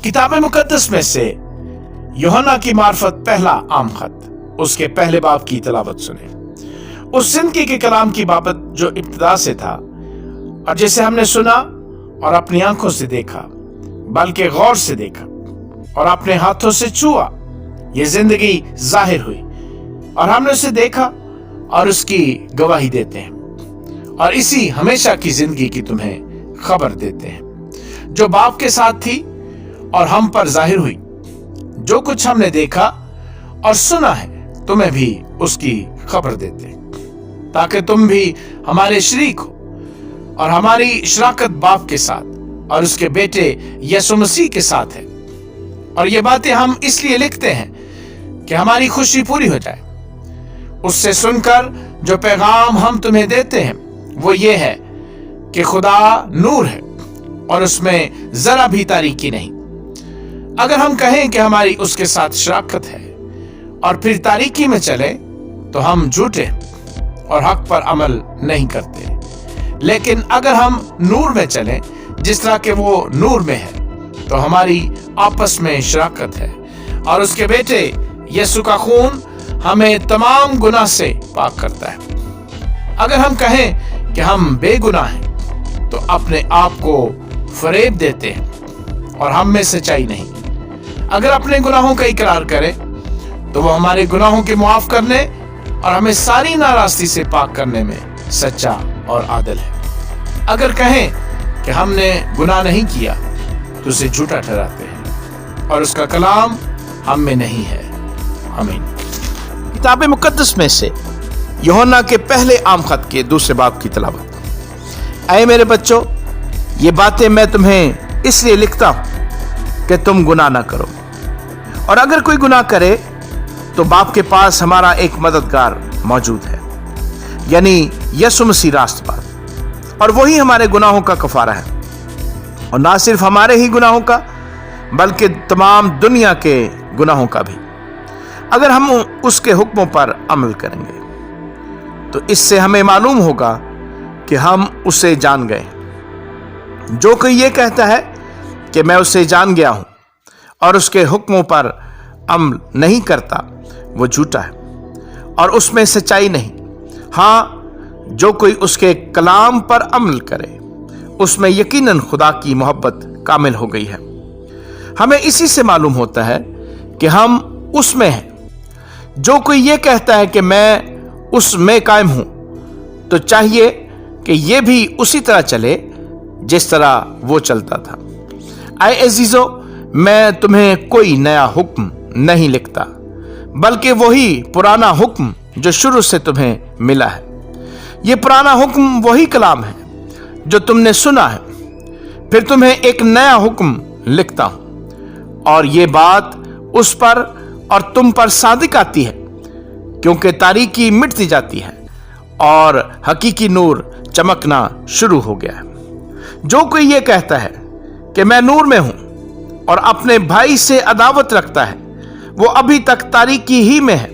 किताब मुकद्दस में से यूहन्ना की मार्फत पहला आम खत, उसके पहले बाब की तिलावत सुने। उस जिंदगी के कलाम की बाबत जो इब्तिदा से था और जिसे हमने सुना और अपनी आंखों से देखा, बल्कि गौर से देखा और अपने हाथों से छुआ, ये जिंदगी जाहिर हुई और हमने उसे देखा और उसकी गवाही देते हैं और इसी हमेशा की जिंदगी की तुम्हें खबर देते हैं जो बाप के साथ थी और हम पर जाहिर हुई। जो कुछ हमने देखा और सुना है तुम्हें भी उसकी खबर देते हैं ताकि तुम भी हमारे शरीक हो और हमारी शराकत बाप के साथ और उसके बेटे यीशु मसीह के साथ है। और ये बातें हम इसलिए लिखते हैं कि हमारी खुशी पूरी हो जाए। उससे सुनकर जो पैगाम हम तुम्हें देते हैं वो ये है कि खुदा नूर है और उसमें जरा भी तारीकी नहीं। अगर हम कहें कि हमारी उसके साथ शराकत है और फिर तारीकी में चले तो हम झूठे और हक पर अमल नहीं करते। लेकिन अगर हम नूर में चलें जिस तरह के वो नूर में है तो हमारी आपस में शराकत है और उसके बेटे यीशु का खून हमें तमाम गुनाह से पाक करता है। अगर हम कहें कि हम बेगुनाह हैं तो अपने आप को फरेब देते हैं और हम में सच्चाई नहीं। अगर अपने गुनाहों का इकरार करें तो वो हमारे गुनाहों के मुआफ करने और हमें सारी नाराजगी से पाक करने में सच्चा और आदिल है। अगर कहें कि हमने गुनाह नहीं किया तो उसे झूठा ठहराते हैं और उसका कलाम हम में नहीं है। आमीन। किताब मुकद्दस में से यूहन्ना के पहले आम खत के दूसरे बाब की तिलावत। ऐ मेरे बच्चों, ये बातें मैं तुम्हें इसलिए लिखता हूं कि तुम गुनाह ना करो, और अगर कोई गुनाह करे तो बाप के पास हमारा एक मददगार मौजूद है, यानी यीशु मसीह रास्तबाज, और वही हमारे गुनाहों का कफारा है, और ना सिर्फ हमारे ही गुनाहों का बल्कि तमाम दुनिया के गुनाहों का भी, अगर हम उसके हुक्मों पर अमल करेंगे। तो इससे हमें मालूम होगा कि हम उसे जान गए। जो कोई ये कहता है कि मैं उसे जान गया हूं और उसके हुक्मों पर अमल नहीं करता, वो झूठा है और उसमें सच्चाई नहीं। हाँ, जो कोई उसके कलाम पर अमल करे उसमें यकीनन खुदा की मोहब्बत कामिल हो गई है। हमें इसी से मालूम होता है कि हम उसमें हैं। जो कोई ये कहता है कि मैं उसमें कायम हूं तो चाहिए कि ये भी उसी तरह चले जिस तरह वो चलता था। ऐ अजीजो, मैं तुम्हें कोई नया हुक्म नहीं लिखता बल्कि वही पुराना हुक्म जो शुरू से तुम्हें मिला है। ये पुराना हुक्म वही कलाम है जो तुमने सुना है। फिर तुम्हें एक नया हुक्म लिखता हूं और ये बात उस पर और तुम पर सादिक आती है, क्योंकि तारीकी मिटती जाती है और हकीकी नूर चमकना शुरू हो गया है। जो कोई ये कहता है कि मैं नूर में हूं और अपने भाई से अदावत रखता है, वो अभी तक तारीकी ही में है।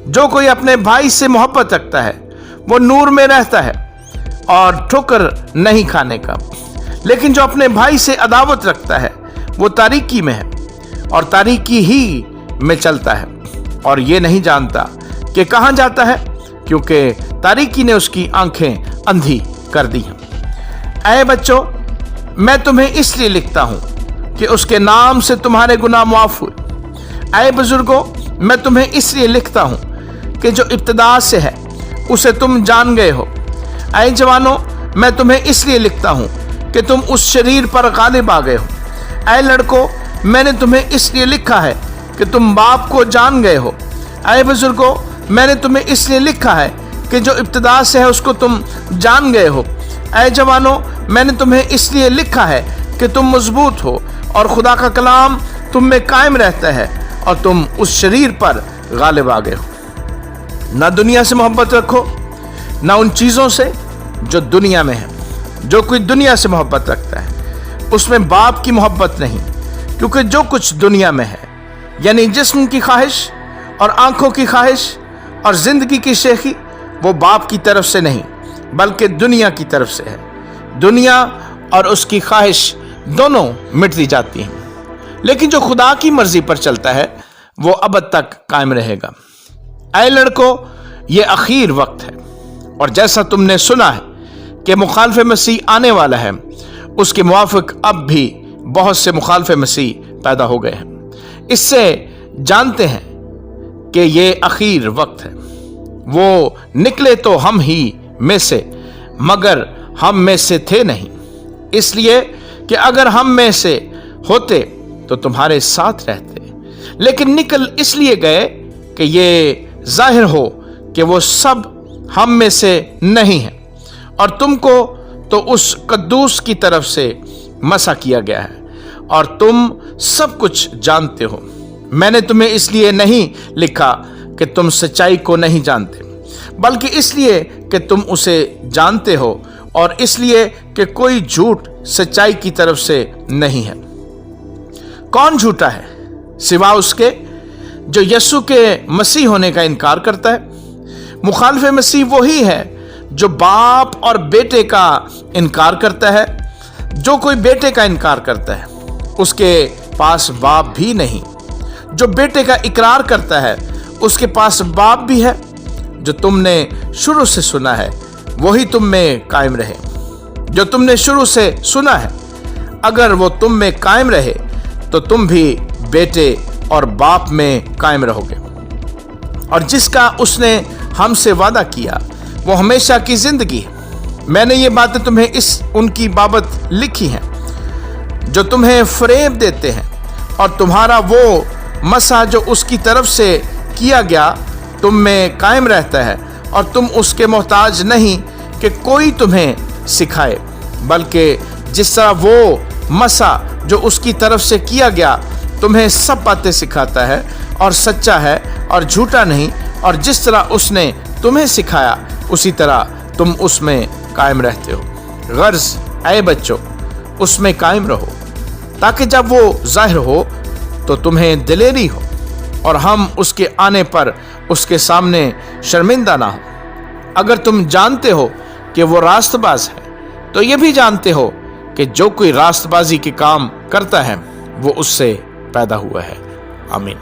जो कोई अपने भाई से मोहब्बत रखता है वो नूर में रहता है और ठोकर नहीं खाने का। लेकिन जो अपने भाई से अदावत रखता है वो तारीकी में है और तारीकी ही में चलता है और ये नहीं जानता कि कहां जाता है, क्योंकि तारीकी ने उसकी आंखें अंधी कर दी हैं। ऐ बच्चों, मैं तुम्हें इसलिए लिखता हूं कि उसके नाम से तुम्हारे गुनाह माफ हुए। ऐ बुजुर्गों, मैं तुम्हें इसलिए लिखता हूं कि जो इब्तिदा से है उसे तुम जान गए हो। ऐ जवानों, मैं तुम्हें इसलिए लिखता हूं कि तुम उस शरीर पर गालिब आ गए हो। ऐ लड़कों, मैंने तुम्हें इसलिए लिखा है कि तुम बाप को जान गए हो। ऐ बुजुर्गों, मैंने तुम्हें इसलिए लिखा है कि जो इब्तिदा से है उसको तुम जान गए हो। ऐ जवानों, मैंने तुम्हें इसलिए लिखा है कि तुम मजबूत हो और खुदा का कलाम तुम में कायम रहता है और तुम उस शरीर पर गालिब आ गए हो। ना दुनिया से मोहब्बत रखो, ना उन चीज़ों से जो दुनिया में है। जो कोई दुनिया से मोहब्बत रखता है उसमें बाप की मोहब्बत नहीं, क्योंकि जो कुछ दुनिया में है, यानी जिस्म की ख्वाहिश और आंखों की ख्वाहिश और जिंदगी की शेखी, वो बाप की तरफ से नहीं बल्कि दुनिया की तरफ से है। दुनिया और उसकी ख्वाहिश दोनों मिटती जाती हैं, लेकिन जो खुदा की मर्जी पर चलता है वो अब तक कायम रहेगा। ऐ लड़कों, ये आखिर वक्त है, और जैसा तुमने सुना है कि मुखालिफ मसीह आने वाला है, उसके मुआफिक अब भी बहुत से मुखालिफ मसीह पैदा हो गए हैं। इससे जानते हैं कि ये आखिर वक्त है। वो निकले तो हम ही में से, मगर हम में से थे नहीं, इसलिए कि अगर हम में से होते तो तुम्हारे साथ रहते, लेकिन निकल इसलिए गए कि ये जाहिर हो कि वो सब हम में से नहीं है, और तुमको तो उस कद्दूस की तरफ से मसा किया गया है, और तुम सब कुछ जानते हो। मैंने तुम्हें इसलिए नहीं लिखा कि तुम सच्चाई को नहीं जानते, बल्कि इसलिए कि तुम उसे जानते हो, और इसलिए कि कोई झूठ सच्चाई की तरफ से नहीं है। कौन झूठा है सिवा उसके जो यीशु के मसीह होने का इनकार करता है? मुखालिफ मसीह वही है जो बाप और बेटे का इनकार करता है। जो कोई बेटे का इनकार करता है उसके पास बाप भी नहीं। जो बेटे का इकरार करता है उसके पास बाप भी है। जो तुमने शुरू से सुना है वही तुम में कायम रहे। जो तुमने शुरू से सुना है अगर वो तुम में कायम रहे तो तुम भी बेटे और बाप में कायम रहोगे। और जिसका उसने हमसे वादा किया वो हमेशा की जिंदगी है। मैंने ये बातें तुम्हें उनकी बाबत लिखी हैं जो तुम्हें फरेब देते हैं, और तुम्हारा वो मसा जो उसकी तरफ से किया गया तुम में कायम रहता है, और तुम उसके मोहताज नहीं कि कोई तुम्हें सिखाए, बल्कि जिस तरह वो मसा जो उसकी तरफ से किया गया तुम्हें सब बातें सिखाता है और सच्चा है और झूठा नहीं, और जिस तरह उसने तुम्हें सिखाया उसी तरह तुम उसमें कायम रहते हो। गर्ज ऐ बच्चों, उसमें कायम रहो, ताकि जब वो जाहिर हो तो तुम्हें दिलेरी हो, और हम उसके आने पर उसके सामने शर्मिंदा ना हो। अगर तुम जानते हो कि वो रास्तबाज है तो ये भी जानते हो कि जो कोई रास्तबाजी के काम करता है वो उससे पैदा हुआ है। आमीन।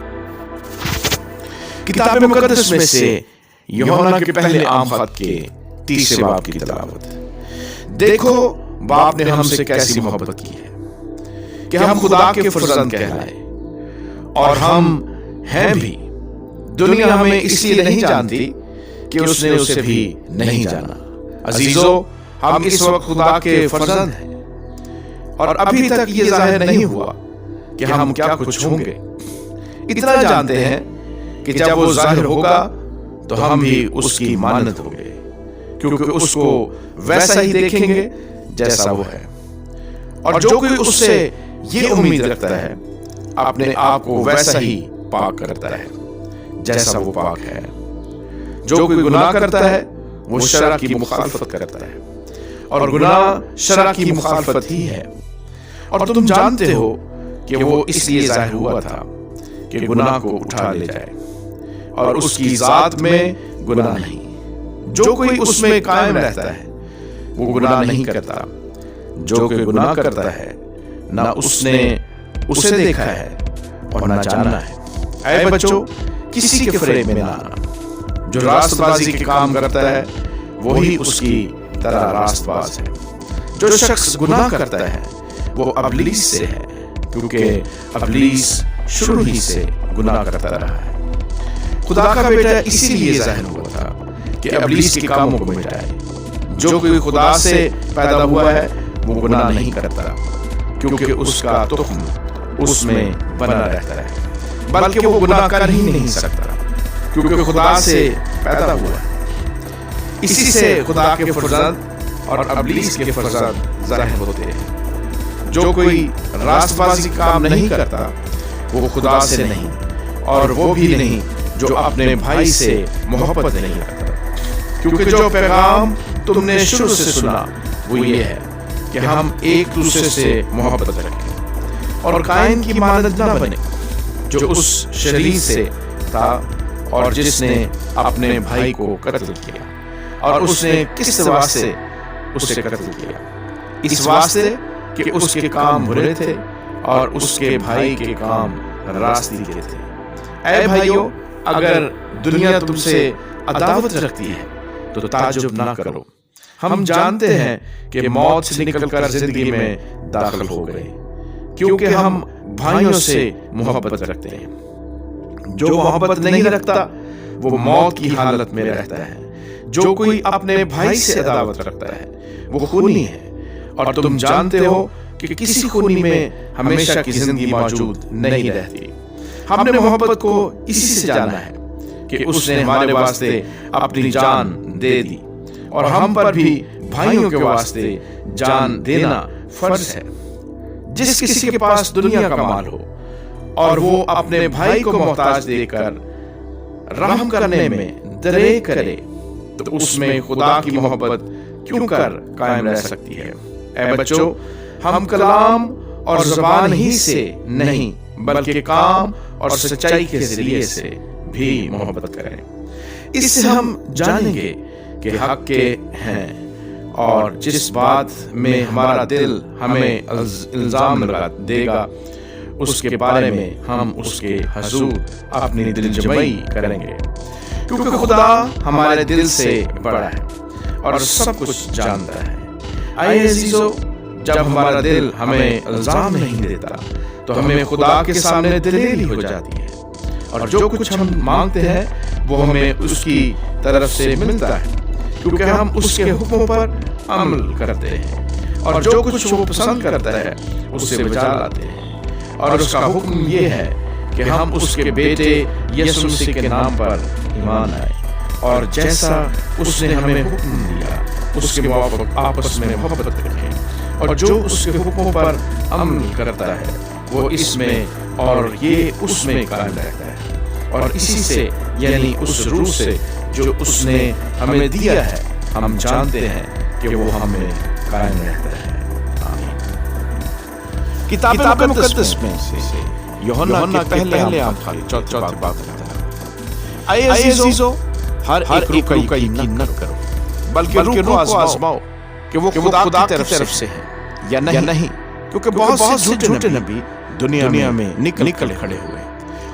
किताब मुकद्दस में से यूहन्ना के पहले आम खत के 30 बाब की तिलावत। देखो बाप ने हमसे कैसी मोहब्बत की है कि हम खुदा के फर्जंद कहलाए, और हम हैं भी। दुनिया हमें इसलिए नहीं जानती कि उसने उसे भी नहीं जाना। अजीजों, हम इस वक्त खुदा के फर्जंद हैं, और अभी तक ये जाहिर नहीं हुआ कि हम क्या कुछ होंगे। इतना जानते हैं कि जब वो जाहिर होगा तो हम भी उसकी मानत होंगे, क्योंकि उसको वैसा ही देखेंगे जैसा वो है। और जो कोई उससे ये उम्मीद रखता है अपने आप को वैसा ही पाक करता है जैसा वो पाक है। जो कोई गुनाह करता है वो शरअ की मुखालफत करता है, और गुनाह शरअ की मुखालफत ही है। और तुम जानते हो कि वो इसलिए जाहिर हुआ था कि गुनाह को उठा ले जाए, और उसकी जात में गुनाह नहीं। जो कोई उसमें कायम रहता है वो गुनाह नहीं करता। जो कोई गुनाह करता है ना उसने उसे देखा है और ना जाना है। ऐ बच्चों, किसी के फरेब में ना आना। जो रास्तबाजी के काम करता है वही उसकी तरह रास्तबाज है। जो शख्स गुनाह करता है वो अबलीस से है, क्योंकि अबलीस शुरू ही से गुनाह करता रहा है। खुदा का बेटा इसीलिए जाहिर हुआ था कि अबलीस के कामों को मिटाए। जो कोई खुदा से पैदा हुआ है वो गुनाह नहीं करता, क्योंकि उसका तुख्म उसमें बना रहता है, बल्कि वो गुनाह कर ही नहीं सकता, क्योंकि खुदा से पैदा हुआ है। इसी से खुदा के फर्जंद और अबलीस के फर्जंद जाहिर होते हैं। जो कोई रास्तबाजी काम नहीं करता वो खुदा से नहीं, और वो भी नहीं जो अपने भाई से मोहब्बत नहीं रखता। क्योंकि जो पैगाम तुमने शुरू से सुना वो ये है कि हम एक दूसरे से मोहब्बत रखें, और कायन की मानद न बने जो उस शरीर से था और जिसने अपने भाई को कत्ल किया। और उसने किस वास्ते उसे कत्ल किया? इस वास्ते कि उसके काम बुरे थे اور اس کے بھائی کے کام راستی کے تھے۔ اے بھائیو، اگر دنیا تم سے عداوت رکھتی ہے تو تعجب نہ کرو، ہم جانتے ہیں کہ موت سے نکل کر زندگی میں داخل ہو گئے، کیونکہ ہم بھائیوں سے محبت رکھتے ہیں۔ جو محبت نہیں رکھتا وہ موت کی حالت میں رہتا ہے۔ جو کوئی اپنے بھائی سے عداوت رکھتا ہے وہ خونی ہے، اور تم جانتے ہو کہ کسی خونی میں ہمیشہ کی زندگی موجود نہیں رہتی۔ ہم نے محبت کو اسی سے جانا ہے کہ اس نے ہمارے واسطے اپنی جان دے دی، اور ہم پر بھی بھائیوں کے واسطے جان دینا فرض ہے۔ جس کسی کے پاس دنیا کا مال ہو اور وہ اپنے بھائی کو محتاج دیکھ کر رحم کرنے میں دریغ کرے تو اس میں خدا کی محبت کیوں کر قائم رہ سکتی ہے؟ اے بچوں، ہم کلام اور زبان ہی سے نہیں بلکہ کام اور سچائی کے ذریعے سے بھی محبت کریں۔ اس سے ہم جانیں گے کہ حق کے ہیں، اور جس بات میں ہمارا دل ہمیں الزام لگا دے گا اس کے بارے میں ہم اس کے حضور اپنی دل جمعی کریں گے، کیونکہ خدا ہمارے دل سے بڑا ہے اور سب کچھ جانتا ہے۔ اے عزیزو، جب ہمارا دل ہمیں الزام نہیں دیتا تو ہمیں خدا کے سامنے دلیری ہو جاتی ہے، اور جو کچھ ہم مانگتے ہیں وہ ہمیں اس کی طرف سے ملتا ہے، کیونکہ ہم اس کے حکموں پر عمل کرتے ہیں، اور جو کچھ وہ پسند کرتا ہے اس سے بچا لاتے ہیں۔ اور اس کا حکم یہ ہے کہ ہم اس کے بیٹے یسوع مسیح کے نام پر ایمان آئے، اور جیسا اس نے ہمیں حکم دیا اس کے موافق آپس میں محبت رکھیں، اور جو اس کے حکموں پر عمل کرتا ہے وہ اس میں اور یہ اس میں قائم رہتا ہے، اور اسی سے یعنی اس روح سے جو اس نے ہمیں دیا ہے ہم جانتے ہیں کہ وہ ہمیں قائم رہتا ہے۔ کتاب مقدس میں سے یوحنا کے پہلے عام چوتھی باب ہے، اے عزیزو، ہر ایک روح کا یقین نہ کرو بلکہ روح کو آزماؤ کہ وہ خدا کی طرف سے ہے یا نہیں، کیونکہ بہت سے جھوٹے نبی دنیا میں نکل کھڑے ہوئے۔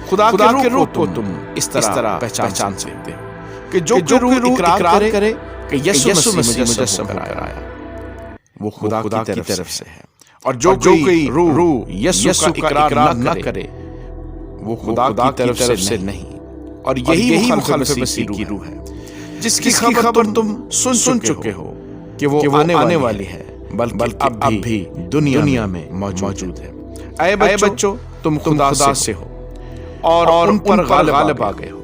خدا کے روح کو تم اس طرح پہچان سکتے ہو کہ جو روح اقرار کرے کہ یسوع مسیح مجسم ہو کر آیا وہ خدا کی طرف سے ہے، اور جو کوئی روح یسوع کا اقرار نہ کرے وہ خدا کی طرف سے نہیں، اور یہی مخالف مسیح کی روح ہے جس کی خبر تم سن چکے ہو کہ وہ آنے والی ہے، بلکہ اب بھی دنیا میں موجود ہے۔ اے بچوں، تم خدا سے ہو اور ان پر غالب آ گئے ہو،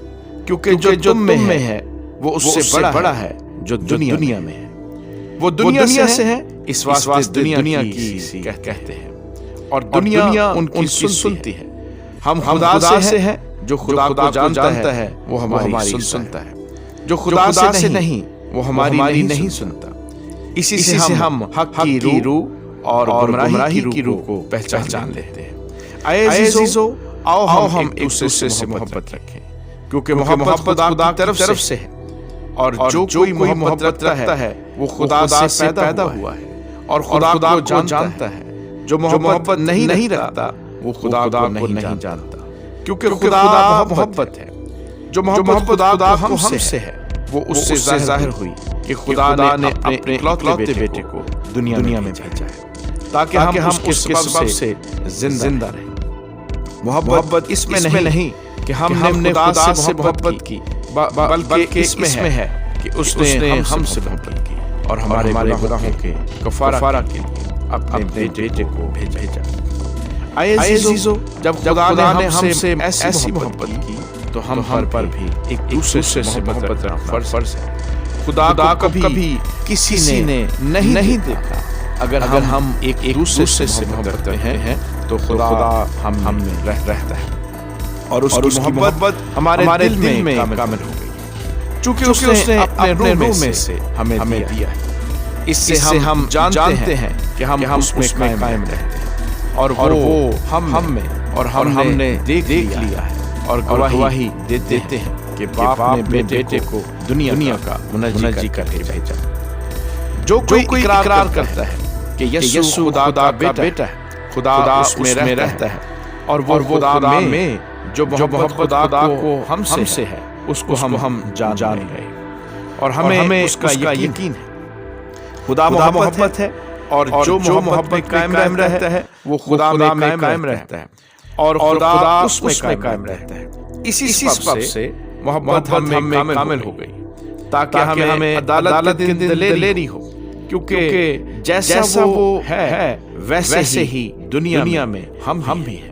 کیونکہ جو تم میں ہے وہ اس سے بڑا ہے جو دنیا میں ہے۔ وہ دنیا سے ہے، اس واسطے دنیا کی کہتے ہیں، اور دنیا ان کی سنتی ہے۔ ہم خدا سے ہیں، جو خدا کو جانتا ہے وہ ہماری سنتا ہے، جو خدا سے نہیں وہ ہماری نہیں سنتا۔ اسی سے ہم حق کی روح اور گمراہی کی روح کو پہچان لیتے ہیں۔ اے عزیزو، آؤ ہم ایک دوسرے سے محبت رکھیں، کیونکہ محبت خدا کی طرف سے ہے، اور جو کوئی محبت رکھتا ہے وہ خدا سے پیدا ہوا ہے اور خدا کو جانتا ہے۔ جو محبت نہیں رکھتا وہ خدا کو نہیں جانتا، کیونکہ خدا محبت ہے۔ جو محبت خدا کو ہم سے ہے وہ اس سے ظاہر ہوئی کہ خدا نے اپنے اکلوتے بیٹے کو دنیا میں بھیجا ہے تاکہ ہم اس کے سبب سے زندہ رہیں۔ محبت اس میں نہیں کہ ہم نے خدا سے محبت کی، بلکہ اس میں ہے کہ اس نے ہم سے محبت کی اور ہمارے گناہوں کے کفارہ کے لیے اپنے بیٹے کو بھیجا۔ اے عزیزو، جب خدا نے ہم سے ایسی محبت کی تو ہم پر بھی ایک دوسرے سے محبت رکھنا فرض ہے۔ خدا کو کبھی کسی نے نہیں دیکھا۔ اگر ہم ایک دوسرے سے محبت کرتے ہیں تو خدا ہم میں رہتا ہے، اور اس کی محبت ہمارے دل میں کامل ہو گئی، چونکہ اس نے اپنے روح میں سے ہمیں دیا ہے۔ اس سے ہم جانتے ہیں کہ ہم اس میں قائم رہتے ہیں، اور وہ ہم میں اور ہم نے دیکھ لیا ہے، اور گواہی دیتے ہیں کہ باپ نے بیٹے کو دنیا کا منجی کر کے بھیجا۔ جو کوئی اقرار کرتا ہے کہ یسوع خدا کا بیٹا ہے خدا اس میں رہتا ہے اور وہ خدا میں جو محبت خدا کو ہم سے ہے اس کو ہم جان گئے اور ہمیں اس کا یقین ہے۔ خدا محبت ہے اور جو محبت میں قائم رہتا ہے وہ خدا میں قائم رہتا ہے اور خدا اس میں قائم رہتا ہے۔ اسی سبب سے محبت ہم میں کامل ہو گئی تاکہ ہمیں عدالت کی دلیری ہو، کیونکہ جیسا وہ ہے ویسے ہی دنیا میں ہم بھی ہیں۔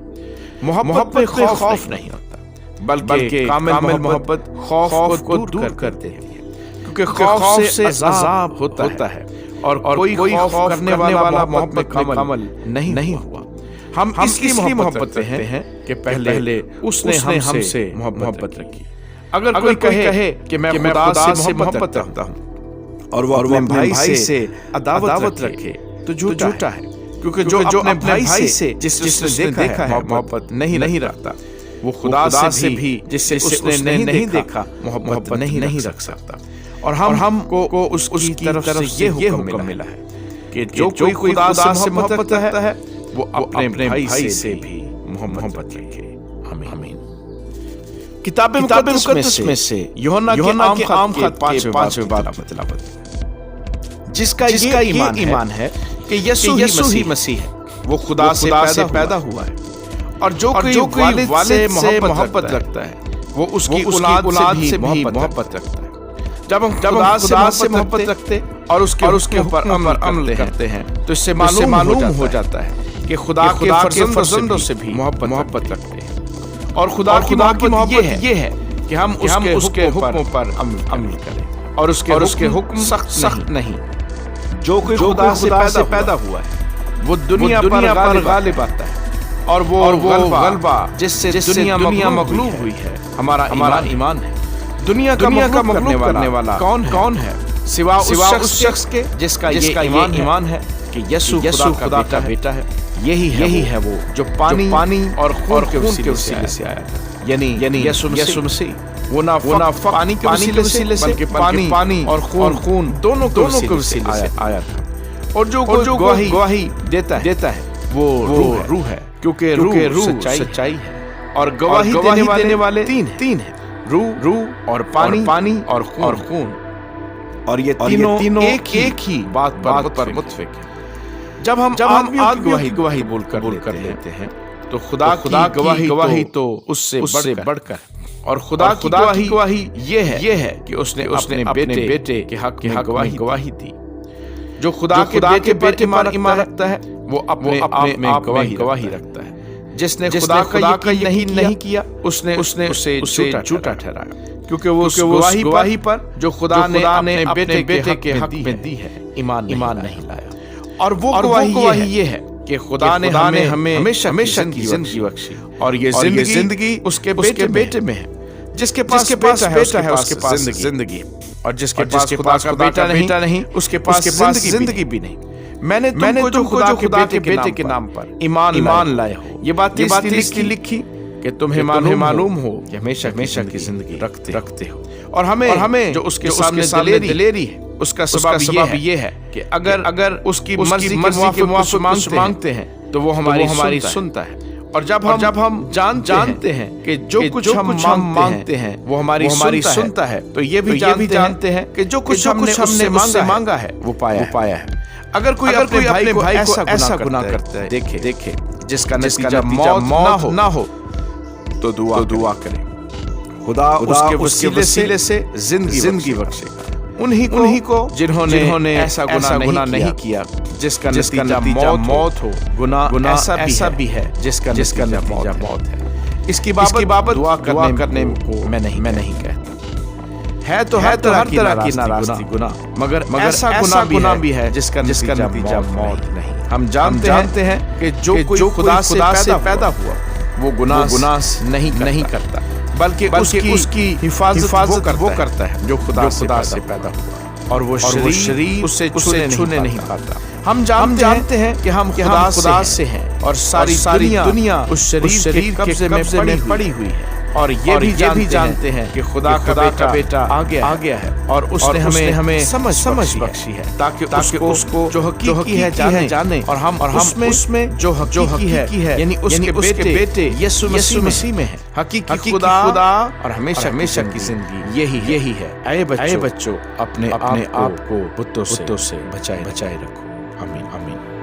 محبت میں خوف نہیں ہوتا بلکہ کامل محبت خوف کو دور کر دیتی ہے، کیونکہ خوف سے عذاب ہوتا ہے اور کوئی خوف کرنے والا محبت میں کامل نہیں ہوا۔ ہم اس لیے محبت کرتے ہیں کہ پہلے اس نے ہم سے محبت رکھی۔ اگر کوئی کہے کہ میں خدا سے محبت رکھتا ہوں اور وہ اپنے بھائی سے عداوت رکھے تو جھوٹا ہے، کیونکہ جو اپنے بھائی سے جس نے دیکھا ہے محبت نہیں رکھتا، وہ خدا سے بھی جس سے اس نے نہیں دیکھا محبت نہیں رکھ سکتا۔ اور ہم کو اس کی طرف سے یہ حکم ملا ہے کہ جو کوئی خدا سے محبت رکھتا ہے وہ اپنے بھائی سے بھی محبت رکھے۔ آمین۔ کتاب مقدس میں سے یوحنا کے عام خط 5ویں باب کی تلاوت، جس کا یہ ایمان ہے کہ یسوع ہی مسیح ہے، وہ خدا سے پیدا ہوا ہے اور جو کوئی والد سے محبت رکھتا ہے وہ اس کی اولاد سے بھی محبت رکھتا ہے۔ جب ہم خدا سے محبت رکھتے اور اس کے اوپر عمل کرتے ہیں تو اس سے معلوم ہو جاتا ہے کہ خدا کے فرزندوں سے بھی محبت رکھتے ہیں، اور خدا کی محبت یہ ہے کہ ہم اس کے حکموں پر عمل کریں اور اس کے حکم سخت نہیں۔ جو کوئی خدا سے پیدا ہوا ہے وہ دنیا پر غالب آتا ہے اور وہ غلبہ جس سے دنیا مغلوب ہوئی ہے ہمارا ایمان ہے۔ دنیا کا مغلوب کرنے والا کون ہے سوا اس شخص کے جس کا یہ ایمان ہے کہ یسوع خدا کا بیٹا ہے۔ یہی ہے وہ جو پانی اور خون کے وسیلے سے آیا، یعنی یسوع مسیح۔ وہ نہ پانی کے وسیلے سے بلکہ پانی اور خون دونوں کے وسیلے سے آیا تھا۔ اور جو گواہی دیتا ہے وہ روح ہے، کیونکہ روح سچائی ہے، اور گواہی دینے والے تین ہیں، روح اور پانی اور خون، اور یہ تینوں ایک ہی بات پر متفق ہے۔ جب ہم آدمی گواہی بول کر لیتے ہیں تو خدا کی گواہی تو اس سے بڑھ کر، اور خدا کی گواہی یہ ہے کہ اس نے اپنے بیٹے کے حق میں گواہی دی۔ جو خدا کے بیٹے پر ایمان رکھتا ہے وہ اپنے آپ میں گواہی رکھتا ہے۔ جس نے خدا کا یقین نہیں کیا اس نے اسے جھوٹا ٹھہرایا، کیونکہ وہ گواہی پر جو خدا نے اپنے بیٹے کے حق میں دی ہے ایمان نہیں لایا۔ اور وہ گواہی یہ ہے کہ خدا نے ہمیں ہمیشہ کی زندگی بخشی، اور یہ زندگی اس کے بیٹے میں ہے۔ جس کے پاس بیٹا ہے اس کے پاس زندگی، اور جس کے پاس خدا کا بیٹا نہیں اس کے پاس زندگی بھی نہیں۔ میں نے تم کو جو خدا کے بیٹے کے نام پر ایمان لائے ہو، یہ بات لکھی کہ تمہیں معلوم ہو کہ ہمیشہ کی زندگی رکھتے ہو۔ اور ہمیں جو اس کے سامنے دلیری ہے اس کا سبب یہ ہے کہ اگر اس کی مرضی کے موافق مانگتے ہیں تو وہ ہماری سنتا ہے، اور جب ہم جانتے ہیں کہ جو کچھ ہم مانگتے ہیں وہ ہماری سنتا ہے تو یہ بھی جانتے ہیں کہ جو کچھ ہم نے مانگا ہے وہ پایا ہے۔ اگر کوئی اپنے بھائی کو ایسا گناہ کرتا ہے دیکھے جس کا نتیجہ موت نہ ہو تو دعا کرے، خدا اس کے وسیلے سے زندگی بخشے گا۔ انہی کو جنہوں نے ایسا گناہ نہیں کیا جس کا نتیجہ موت ہو، گناہ ایسا بھی ہے جس کا نتیجہ موت ہے۔ اس کی بابت دعا کرنے کو میں نہیں کہتا۔ ہے تو ہر طرح کی ناراستی گناہ، مگر ایسا گناہ بھی ہے جس کا نتیجہ موت نہیں۔ ہم جانتے ہیں کہ جو کوئی خدا سے پیدا ہوا وہ گناہ نہیں کرتا، بلکہ اس کی حفاظت وہ کرتا ہے جو خدا سے پیدا ہوا، اور وہ شریر اسے چھونے نہیں پاتا۔ ہم جانتے ہیں کہ ہم خدا سے ہیں، اور ساری دنیا اس شریر کے قبضے میں پڑی ہوئی ہے، اور یہ بھی جانتے ہیں کہ خدا کا بیٹا آ گیا ہے اور اس نے ہمیں سمجھ بخشی ہے تاکہ اس کو جو حقیقی ہے جانے اور ہم اس میں جو حقیقی ہے یعنی اس کے بیٹے یسوع مسیح میں ہے حقیقی خدا اور ہمیشہ کی زندگی یہی ہے۔ اے بچوں اپنے آپ کو بتوں سے بچائے رکھو۔ آمین۔